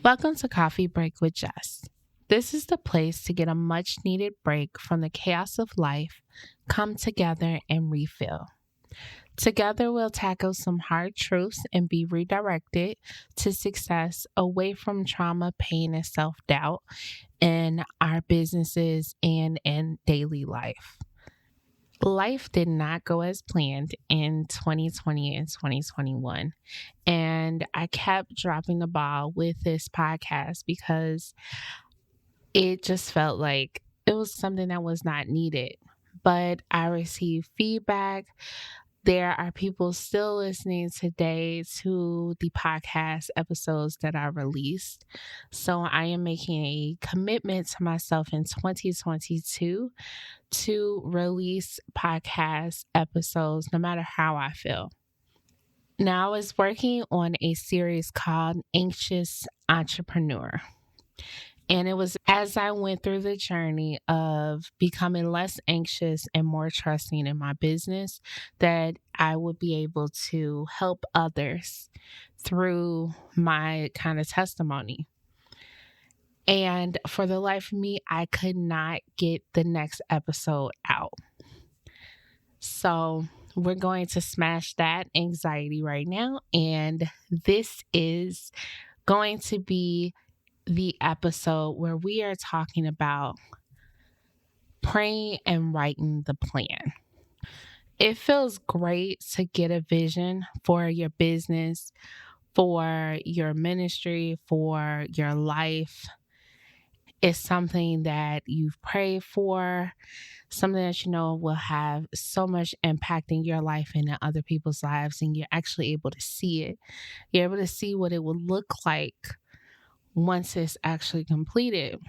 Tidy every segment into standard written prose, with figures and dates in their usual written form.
Welcome to Coffee Break with Jess. This is the place to get a much needed break from the chaos of life, come together and refill. Together, we'll tackle some hard truths and be redirected to success away from trauma, pain, and self doubt in our businesses and in daily life. Life did not go as planned in 2020 and 2021. And I kept dropping the ball with this podcast because it just felt like it was something that was not needed. But I received feedback. There are people still listening today to the podcast episodes that I released. So I am making a commitment to myself in 2022 to release podcast episodes no matter how I feel. Now, I was working on a series called Anxious Entrepreneur. And it was as I went through the journey of becoming less anxious and more trusting in my business that I would be able to help others through my kind of testimony. And for the life of me, I could not get the next episode out. So we're going to smash that anxiety right now. And this is going to be the episode where we are talking about praying and writing the plan. It feels great to get a vision for your business, for your ministry, for your life. It's something that you've prayed for, something that you know will have so much impact in your life and in other people's lives, and you're actually able to see it. You're able to see what it will look like once it's actually completed.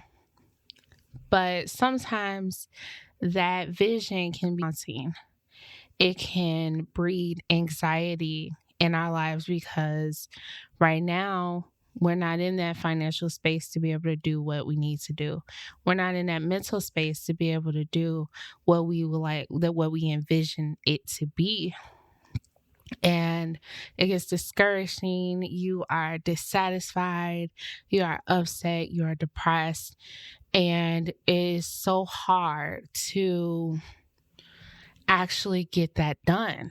But sometimes that vision can be daunting. It can breed anxiety in our lives because right now we're not in that financial space to be able to do what we need to do. We're not in that mental space to be able to do what we would like, what we envision it to be. And it gets discouraging. You are dissatisfied. You are upset. You are depressed. And it is so hard to actually get that done.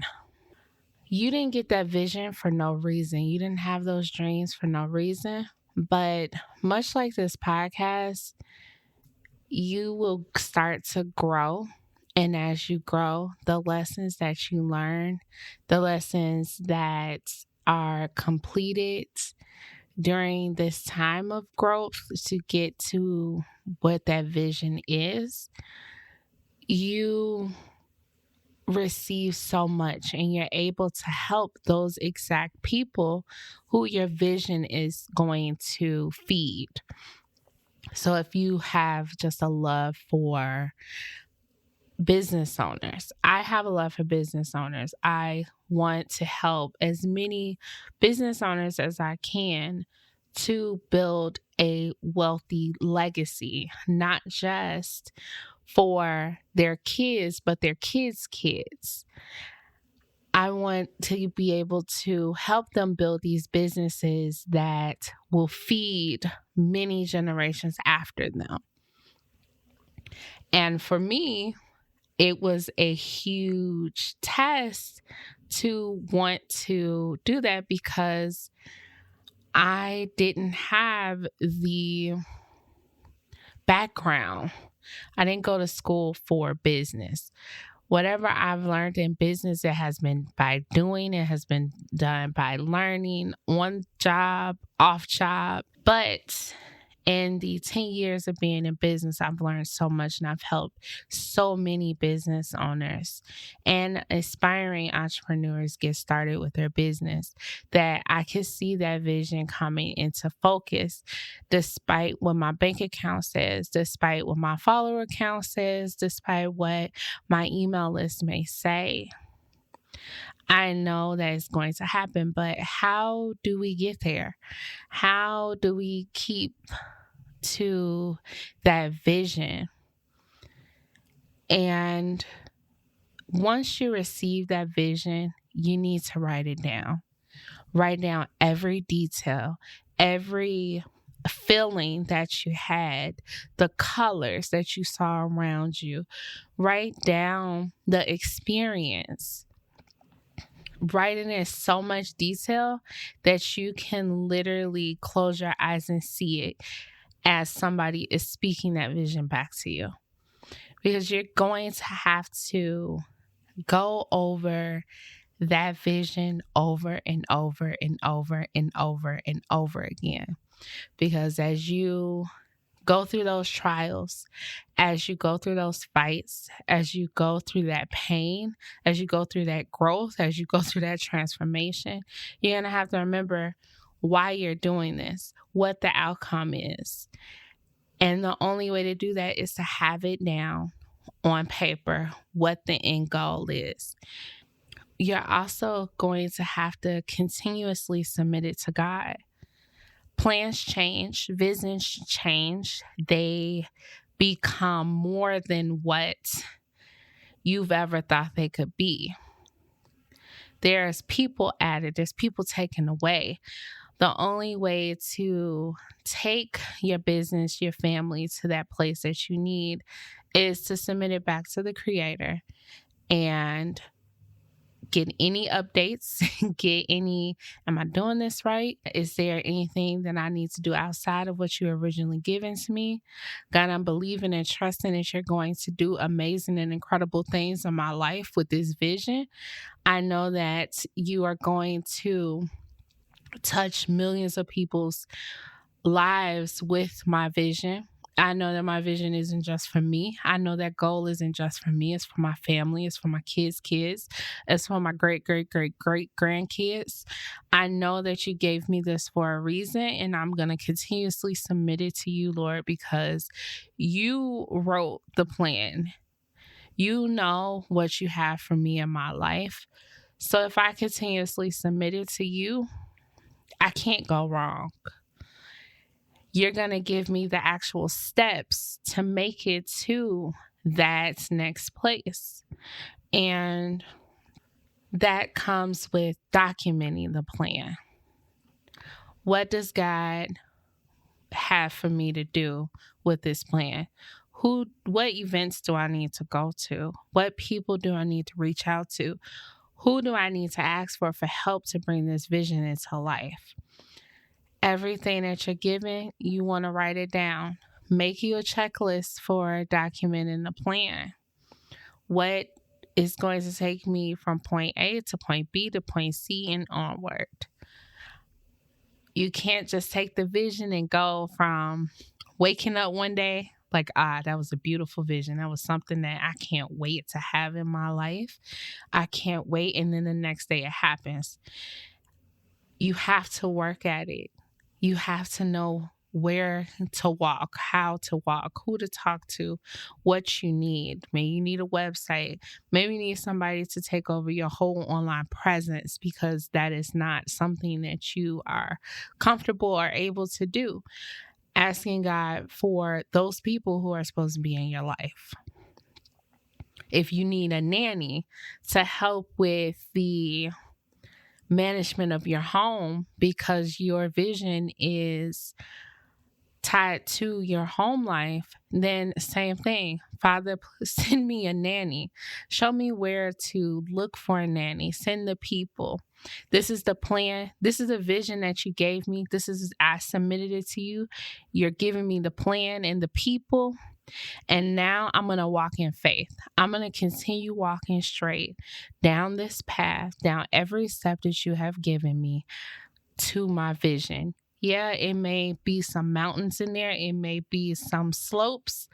You didn't get that vision for no reason. You didn't have those dreams for no reason. But much like this podcast, you will start to grow. And as you grow, the lessons that you learn, the lessons that are completed during this time of growth to get to what that vision is, you receive so much and you're able to help those exact people who your vision is going to feed. So if you have just a love for business owners, I have a love for business owners. I want to help as many business owners as I can to build a wealthy legacy, not just for their kids, but their kids' kids. I want to be able to help them build these businesses that will feed many generations after them. And for me, it was a huge test to want to do that because I didn't have the background. I didn't go to school for business. Whatever I've learned in business, it has been by doing, it has been done by learning on job, off job. But in the 10 years of being in business, I've learned so much and I've helped so many business owners and aspiring entrepreneurs get started with their business that I can see that vision coming into focus despite what my bank account says, despite what my follower count says, despite what my email list may say. I know that it's going to happen, but how do we get there? How do we keep to that vision? And once you receive that vision, you need to write it down. Write down every detail, every feeling that you had, the colors that you saw around you. Write down the experience. Write it in so much detail that you can literally close your eyes and see it as somebody is speaking that vision back to you. Because you're going to have to go over that vision over and over and over and over and over again. Because as you go through those trials, as you go through those fights, as you go through that pain, as you go through that growth, as you go through that transformation, you're going to have to remember why you're doing this, what the outcome is. And the only way to do that is to have it down on paper, what the end goal is. You're also going to have to continuously submit it to God. Plans change, visions change. They become more than what you've ever thought they could be. There's people added, there's people taken away. The only way to take your business, your family to that place that you need is to submit it back to the Creator and get any updates, am I doing this right? Is there anything that I need to do outside of what you originally given to me? God, I'm believing and trusting that you're going to do amazing and incredible things in my life with this vision. I know that you are going to touch millions of people's lives with my vision. I know that my vision isn't just for me. I know that goal isn't just for me. It's for my family. It's for my kids' kids. It's for my great, great, great, great grandkids. I know that you gave me this for a reason, and I'm going to continuously submit it to you, Lord, because you wrote the plan. You know what you have for me in my life. So if I continuously submit it to you, I can't go wrong. You're going to give me the actual steps to make it to that next place. And that comes with documenting the plan. What does God have for me to do with this plan? What events do I need to go to? What people do I need to reach out to? Who do I need to ask for help to bring this vision into life? Everything that you're given, you want to write it down. Make you a checklist for documenting the plan. What is going to take me from point A to point B to point C and onward? You can't just take the vision and go from waking up one day like, that was a beautiful vision. That was something that I can't wait to have in my life. I can't wait. And then the next day it happens. You have to work at it. You have to know where to walk, how to walk, who to talk to, what you need. Maybe you need a website. Maybe you need somebody to take over your whole online presence because that is not something that you are comfortable or able to do. Asking God for those people who are supposed to be in your life. If you need a nanny to help with the management of your home because your vision is tied to your home life, then same thing. Father, send me a nanny. Show me where to look for a nanny. Send the people. This is the plan. This is the vision that you gave me. I submitted it to you. You're giving me the plan and the people. And now I'm going to walk in faith. I'm going to continue walking straight down this path, down every step that you have given me to my vision. Yeah, it may be some mountains in there. It may be some slopes,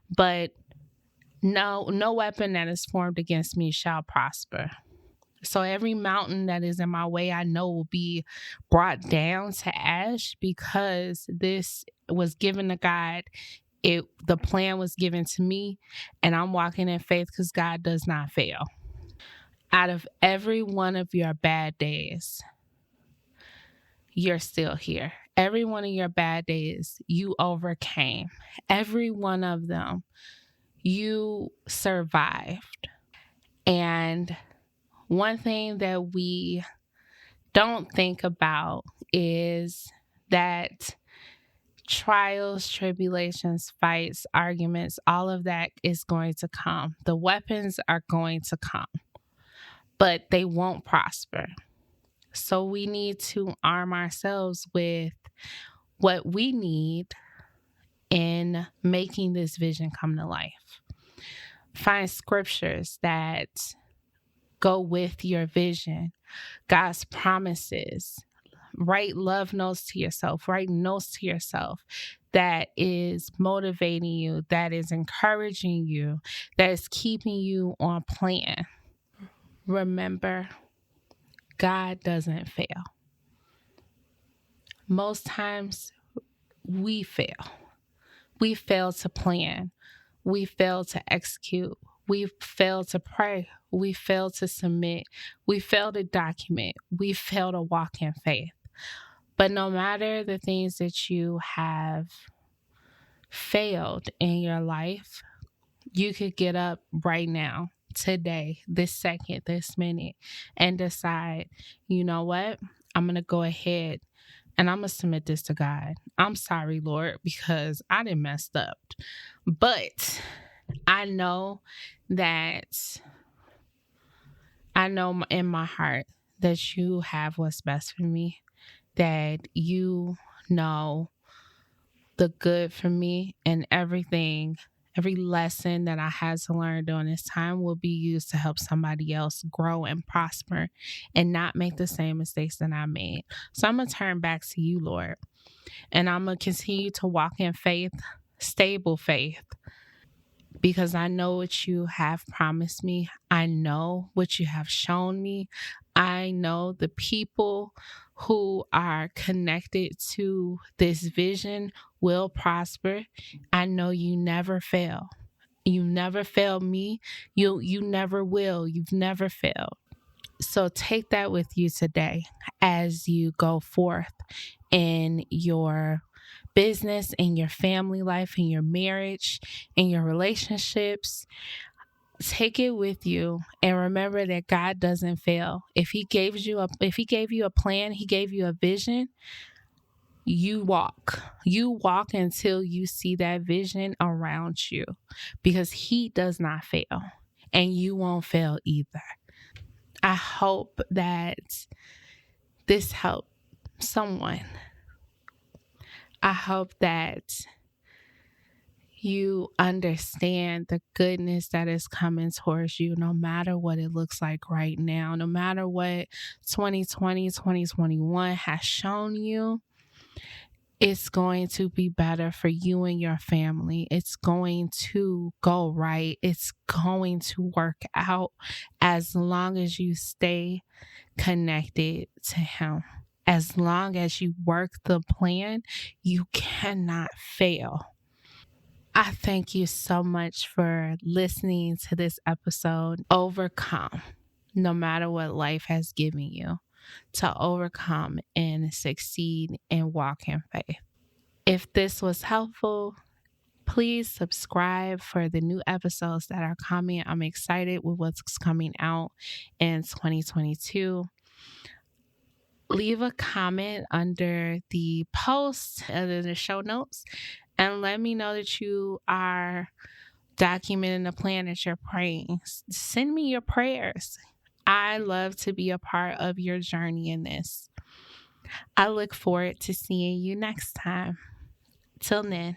but no weapon that is formed against me shall prosper. So every mountain that is in my way, I know will be brought down to ash because this was given to God. The plan was given to me, and I'm walking in faith because God does not fail. Out of every one of your bad days, you're still here. Every one of your bad days, you overcame. Every one of them, you survived. And one thing that we don't think about is that trials, tribulations, fights, arguments, all of that is going to come. The weapons are going to come, but they won't prosper. So we need to arm ourselves with what we need in making this vision come to life. Find scriptures that go with your vision, God's promises. Write love notes to yourself, write notes to yourself that is motivating you, that is encouraging you, that is keeping you on plan. Remember, God doesn't fail. Most times we fail. We fail to plan. We fail to execute. We fail to pray. We fail to submit. We fail to document. We fail to walk in faith. But no matter the things that you have failed in your life, you could get up right now, today, this second, this minute, and decide, you know what? I'm going to go ahead and I'm going to submit this to God. I'm sorry, Lord, because I done messed up. But I know in my heart that you have what's best for me, that you know the good for me, and everything, every lesson that I had to learn during this time will be used to help somebody else grow and prosper and not make the same mistakes that I made. So I'm going to turn back to you, Lord, and I'm going to continue to walk in faith, stable faith, because I know what you have promised me. I know what you have shown me. I know the people who are connected to this vision will prosper. I know you never fail. You never failed me. You never will. You've never failed. So take that with you today as you go forth in your business, in your family life, in your marriage, in your relationships. Take it with you and remember that God doesn't fail. If he gave you a plan, he gave you a vision, you walk. You walk until you see that vision around you, because he does not fail and you won't fail either. I hope that this helped someone. I hope that you understand the goodness that is coming towards you, no matter what it looks like right now, no matter what 2020, 2021 has shown you. It's going to be better for you and your family. It's going to go right. It's going to work out as long as you stay connected to him. As long as you work the plan, you cannot fail. I thank you so much for listening to this episode. Overcome, no matter what life has given you, to overcome and succeed and walk in faith. If this was helpful, please subscribe for the new episodes that are coming. I'm excited with what's coming out in 2022. Leave a comment under the post, under the show notes, and let me know that you are documenting the plan that you're praying. Send me your prayers. I love to be a part of your journey in this. I look forward to seeing you next time. Till then.